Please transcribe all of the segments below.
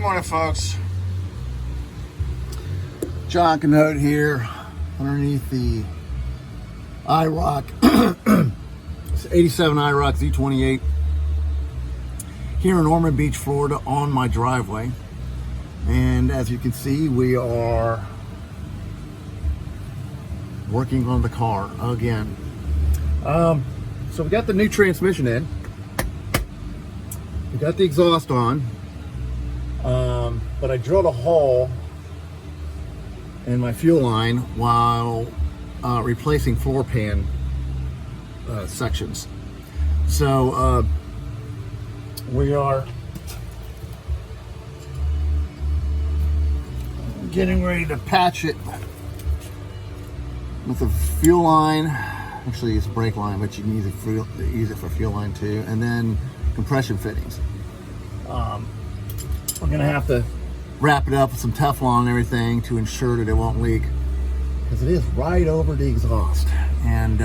Morning, folks. John Canode here underneath the iRock. It's 87 iRock Z28 here in Ormond Beach, Florida, on my driveway. And as you can see, we are working on the car again. So we got the new transmission in. We got the exhaust on. But I drilled a hole in my fuel line while replacing floor pan sections. So we are getting ready to patch it with a fuel line. Actually, it's a brake line, but you can use it for fuel line too, and then compression fittings. We're gonna have to wrap it up with some Teflon and everything to ensure that it won't leak, because it is right over the exhaust. And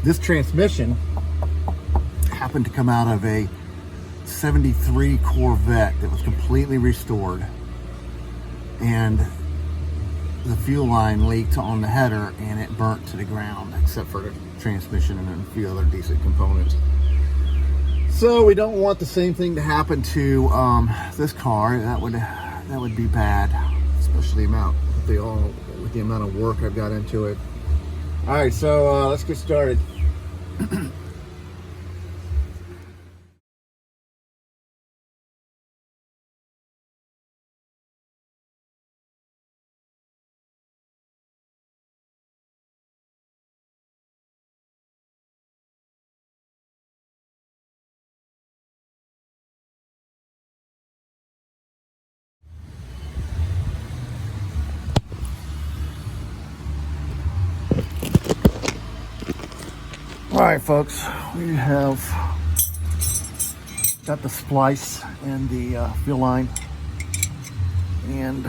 this transmission happened to come out of a 73 Corvette that was completely restored, and the fuel line leaked on the header and it burnt to the ground, except for the transmission and a few other decent components. So we don't want the same thing to happen to this car. That would be bad, especially with the amount of work I've got into it. All right, so let's get started. All right, folks, we have got the splice and the fuel line, and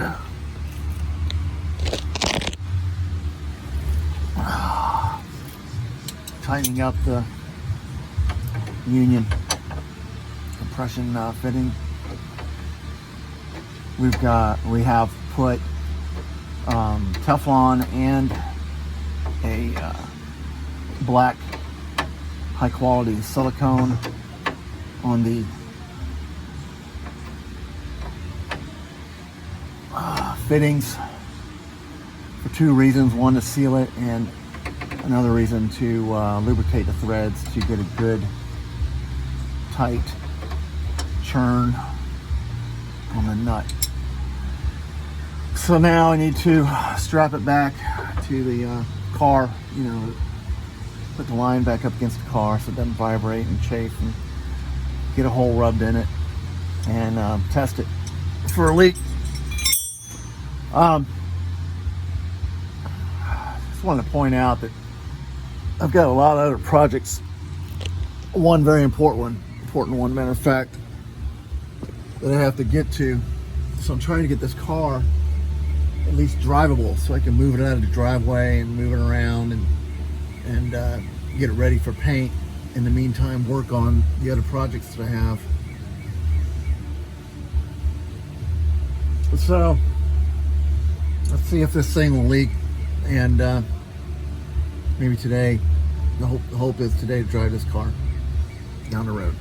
tightening up the union compression fitting. We have put Teflon and a black high quality silicone on the fittings for two reasons. One, to seal it, and another reason to lubricate the threads to get a good tight churn on the nut. So now I need to strap it back to the car, put the line back up against the car so it doesn't vibrate and chafe, and get a hole rubbed in it and test it for a leak. Just wanted to point out that I've got a lot of other projects. One very important one, matter of fact, that I have to get to. So I'm trying to get this car at least drivable so I can move it out of the driveway and move it around and get it ready for paint. In the meantime, work on the other projects that I have. So let's see if this thing will leak, and maybe today, the hope is today to drive this car down the road.